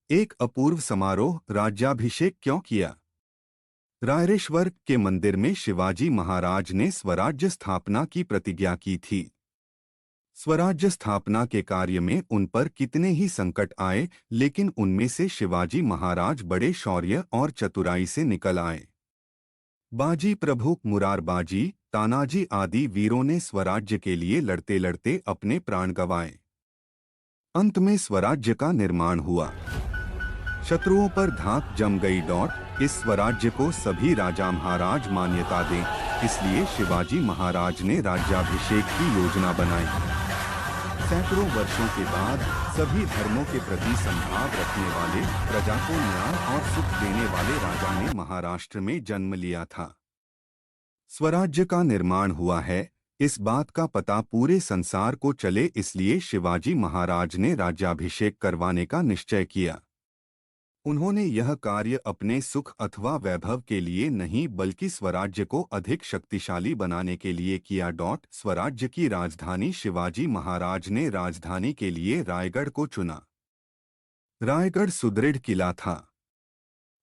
एक अपूर्व समारोह राज्याभिषेक क्यों किया? रायरेश्वर के मंदिर में शिवाजी महाराज ने स्वराज्य स्थापना की प्रतिज्ञा की थी। स्वराज्य स्थापना के कार्य में उन पर कितने ही संकट आए, लेकिन उनमें से शिवाजी महाराज बड़े शौर्य और चतुराई से निकल आए। बाजी प्रभु मुरारबाजी, तानाजी आदि वीरों ने स्वराज्य के लिए लड़ते लड़ते अपने प्राण गंवाए। अंत में स्वराज्य का निर्माण हुआ। शत्रुओं पर धाक जम गई। इस स्वराज्य को सभी राजा महाराज मान्यता दें, इसलिए शिवाजी महाराज ने राज्याभिषेक की योजना बनाई। सैकड़ों वर्षों के बाद सभी धर्मों के प्रति समभाव रखने वाले, प्रजा को न्याय और सुख देने वाले राजा ने महाराष्ट्र में जन्म लिया था। स्वराज्य का निर्माण हुआ है, इस बात का पता पूरे संसार को चले, इसलिए शिवाजी महाराज ने राज्याभिषेक करवाने का निश्चय किया। उन्होंने यह कार्य अपने सुख अथवा वैभव के लिए नहीं, बल्कि स्वराज्य को अधिक शक्तिशाली बनाने के लिए किया। स्वराज्य की राजधानी शिवाजी महाराज ने राजधानी के लिए रायगढ़ को चुना। रायगढ़ सुदृढ़ किला था।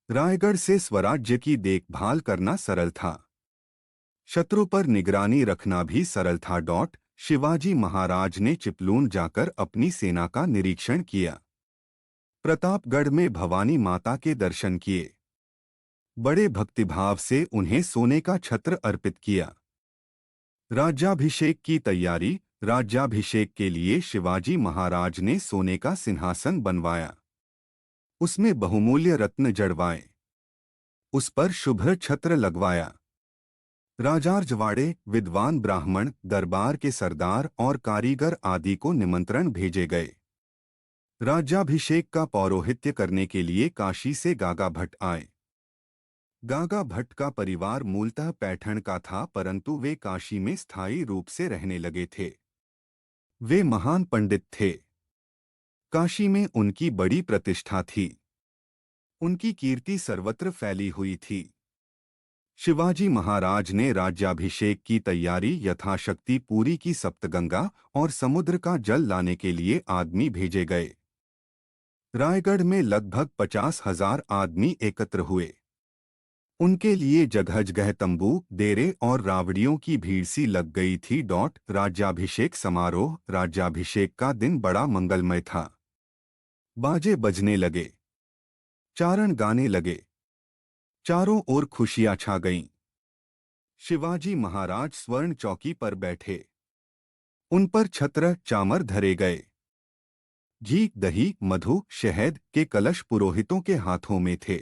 रायगढ़ से स्वराज्य की देखभाल करना सरल था। शत्रु पर निगरानी रखना भी सरल था। शिवाजी महाराज ने चिपलून जाकर अपनी सेना का निरीक्षण किया। प्रतापगढ़ में भवानी माता के दर्शन किए। बड़े भक्तिभाव से उन्हें सोने का छत्र अर्पित किया। राज्याभिषेक की तैयारी। राज्याभिषेक के लिए शिवाजी महाराज ने सोने का सिंहासन बनवाया। उसमें बहुमूल्य रत्न जड़वाए। उस पर शुभ्र छत्र लगवाया। राजारजवाड़े, विद्वान ब्राह्मण, दरबार के सरदार और कारीगर आदि को निमंत्रण भेजे गए। राज्याभिषेक का पौरोहित्य करने के लिए काशी से गागा भट्ट आए। गागा भट्ट का परिवार मूलतः पैठण का था, परंतु वे काशी में स्थायी रूप से रहने लगे थे। वे महान पंडित थे। काशी में उनकी बड़ी प्रतिष्ठा थी। उनकी कीर्ति सर्वत्र फैली हुई थी। शिवाजी महाराज ने राज्याभिषेक की तैयारी यथाशक्ति पूरी की। सप्तगंगा और समुद्र का जल लाने के लिए आदमी भेजे गए। रायगढ़ में लगभग 50,000 आदमी एकत्र हुए। उनके लिए जगह जगह तंबू, डेरे और रावड़ियों की भीड़ सी लग गई थी। राज्याभिषेक समारोह। राज्याभिषेक का दिन बड़ा मंगलमय था। बाजे बजने लगे, चारण गाने लगे, चारों ओर खुशियां छा गईं। शिवाजी महाराज स्वर्ण चौकी पर बैठे। उन पर छत्र चामर धरे गए। घी, दही, मधु, शहद के कलश पुरोहितों के हाथों में थे।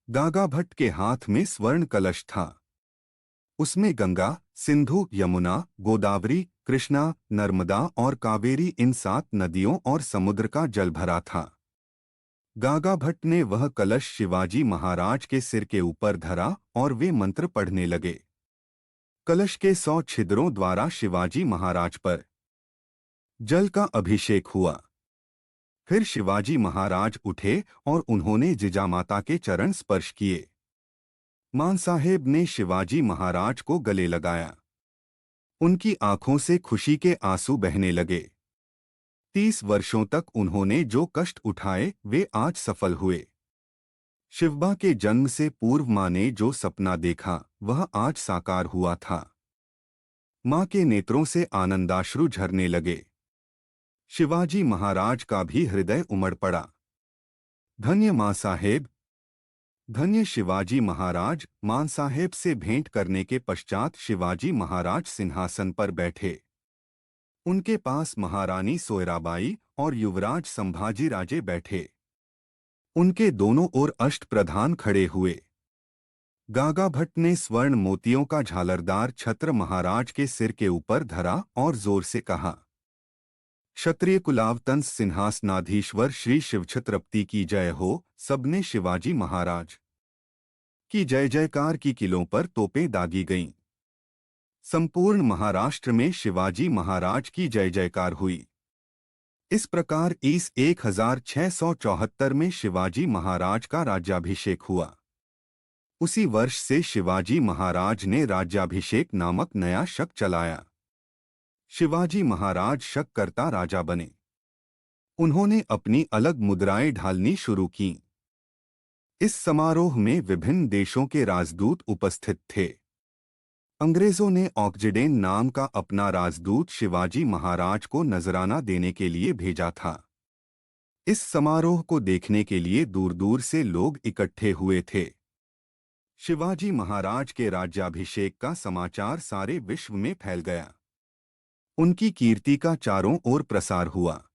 गागा भट्ट के हाथ में स्वर्ण कलश था। उसमें गंगा, सिंधु, यमुना, गोदावरी, कृष्णा, नर्मदा और कावेरी, इन 7 नदियों और समुद्र का जल भरा था। गागा भट्ट ने वह कलश शिवाजी महाराज के सिर के ऊपर धरा और वे मंत्र पढ़ने लगे। कलश के 100 छिद्रों द्वारा शिवाजी महाराज पर जल का अभिषेक हुआ। फिर शिवाजी महाराज उठे और उन्होंने जिजामाता के चरण स्पर्श किए। मान साहेब ने शिवाजी महाराज को गले लगाया। उनकी आंखों से खुशी के आंसू बहने लगे। 30 वर्षों तक उन्होंने जो कष्ट उठाए वे आज सफल हुए। शिवबा के जन्म से पूर्व मां ने जो सपना देखा वह आज साकार हुआ था। मां के नेत्रों से आनंदाश्रु झरने लगे। शिवाजी महाराज का भी हृदय उमड़ पड़ा। धन्य मां साहेब, धन्य शिवाजी महाराज। मां साहेब से भेंट करने के पश्चात शिवाजी महाराज सिंहासन पर बैठे। उनके पास महारानी सोयराबाई और युवराज संभाजी राजे बैठे। उनके दोनों ओर अष्टप्रधान खड़े हुए। गागा भट्ट ने स्वर्ण मोतियों का झालरदार छत्र महाराज के सिर के ऊपर धरा और जोर से कहा, क्षत्रिय कुलावतंस सिंहासनाधीश्वर श्री शिवछत्रपति की जय हो। सबने शिवाजी महाराज की जय जयकार की। किलों पर तोपें दागी गईं। संपूर्ण महाराष्ट्र में शिवाजी महाराज की जय जयकार हुई। इस प्रकार इस 1674 में शिवाजी महाराज का राज्याभिषेक हुआ। उसी वर्ष से शिवाजी महाराज ने राज्याभिषेक नामक नया शक चलाया। शिवाजी महाराज शक करता राजा बने। उन्होंने अपनी अलग मुद्राएं ढालनी शुरू कीं। इस समारोह में विभिन्न देशों के राजदूत उपस्थित थे। अंग्रेजों ने ऑक्जिडेन नाम का अपना राजदूत शिवाजी महाराज को नजराना देने के लिए भेजा था। इस समारोह को देखने के लिए दूर दूर से लोग इकट्ठे हुए थे। शिवाजी महाराज के राज्याभिषेक का समाचार सारे विश्व में फैल गया। उनकी कीर्ति का चारों ओर प्रसार हुआ।